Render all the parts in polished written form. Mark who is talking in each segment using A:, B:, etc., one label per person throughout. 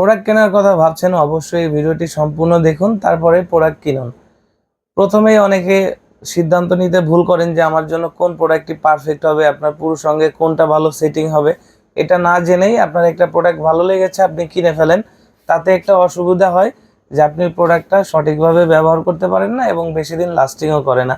A: Product কেনার কথা ভাবছেন, অবশ্যই ভিডিওটি সম্পূর্ণ দেখুন, তারপরে প্রোডাক্ট কিনুন। প্রথমেই অনেকে সিদ্ধান্ত নিতে ভুল করেন যে আমার জন্য কোন প্রোডাক্টটি পারফেক্ট হবে, আপনার পুরো সঙ্গে কোনটা ভালো সেটিং হবে। এটা না জেনেই আপনার একটা প্রোডাক্ট ভালো লেগেছে, আপনি কিনে ফেলেন। তাতে একটা অসুবিধা হয় যে আপনি প্রোডাক্টটা সঠিকভাবে ব্যবহার করতে পারেন না এবং বেশি দিন লাস্টিংও করে না।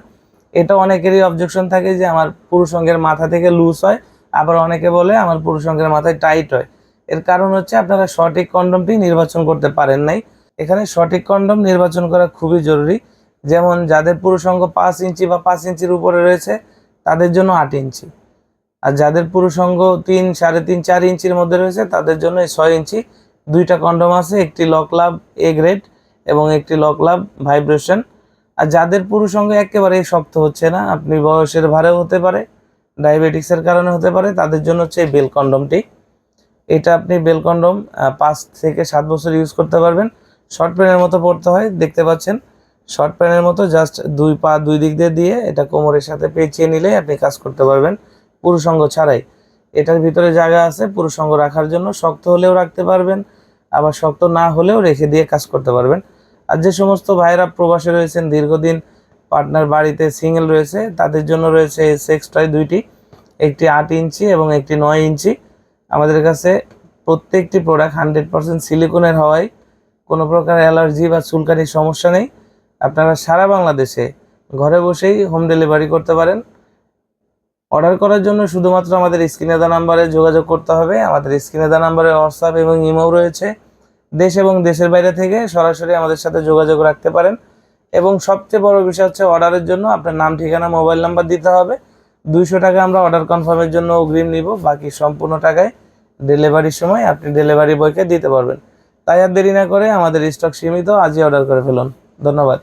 A: এটা অনেকেরই অবজেকশন থাকে যে আমার পুরুষ অঙ্গের মাথা থেকে লুজ হয়, আবার অনেকে বলে আমার পুরুষ অঙ্গের মাথায় টাইট হয়। এর কারণ হচ্ছে আপনারা সঠিক কন্ডমটি নির্বাচন করতে পারেন নাই। এখানে সঠিক কন্ডম নির্বাচন করা খুবই জরুরি। যেমন যাদের পুরুষ অঙ্গ 5 ইঞ্চি বা 5 ইঞ্চির উপরে রয়েছে তাদের জন্য 8 ইঞ্চি, আর যাদের পুরুষ অঙ্গ 3, 3.5, 4 ইঞ্চির মধ্যে রয়েছে তাদের জন্য 6 ইঞ্চি। দুইটা কন্ডম আছে, একটি লক লাভ এ গ্রেড এবং একটি লক লাভ ভাইব্রেশন। আর যাদের পুরুষ অঙ্গ একেবারেই শক্ত হচ্ছে না, আপনি বয়সের ভারেও হতে পারে, ডায়াবেটিক্সের কারণে হতে পারে, তাদের জন্য হচ্ছে এই বেল কন্ডমটি। এটা আপনি বেল কন্ডম 5 থেকে 7 বছর ইউজ করতে পারবেন। শর্ট প্যানের মতো পড়তে হয়, দেখতে পাচ্ছেন শর্ট প্যানের মতো। জাস্ট 2 পা 2 দিক দিয়ে এটা কোমরের সাথে পেঁচিয়ে নিলে আপনি কাজ করতে পারবেন পুরুষ অঙ্গ ছাড়াই। এটার ভিতরে জায়গা আছে পুরুষ অঙ্গ রাখার জন্য, শক্ত হলেও রাখতে পারবেন, আবার শক্ত না হলেও রেখে দিয়ে কাজ করতে পারবেন। আর যে সমস্ত ভাইরা প্রবাসে রয়েছেন, দীর্ঘদিন পার্টনার বাড়িতে সিঙ্গেল রয়েছে, তাদের জন্য রয়েছে সেক্স টয় দুইটি, একটি 8 ইঞ্চি এবং একটি 9 ইঞ্চি। আমাদের কাছে প্রত্যেকটি প্রোডাক্ট 100% সিলিকনের হওয়ায় কোনো প্রকার অ্যালার্জি বা চুলকানির সমস্যা নেই। আপনারা সারা বাংলাদেশে ঘরে বসেই হোম ডেলিভারি করতে পারেন। অর্ডার করার জন্য শুধুমাত্র আমাদের স্ক্রিনে দেওয়া নাম্বারে যোগাযোগ করতে হবে। আমাদের স্ক্রিনে দেওয়া নাম্বারে হোয়াটসঅ্যাপ এবং ইমো রয়েছে। দেশ এবং দেশের বাইরে থেকে সরাসরি আমাদের সাথে যোগাযোগ রাখতে পারেন। এবং সবচেয়ে বড় বিষয় হচ্ছে অর্ডারের জন্য আপনার নাম, ঠিকানা, মোবাইল নাম্বার দিতে হবে। 200 টাকা আমরা অর্ডার কনফার্মের জন্য অগ্রিম নিব, বাকি সম্পূর্ণ টাকায় ডেলিভারির সময় আপনি ডেলিভারি বয়কে দিতে পারবেন। তাই আর দেরি না করে, আমাদের স্টক সীমিত, আজই অর্ডার করে ফেলুন। ধন্যবাদ।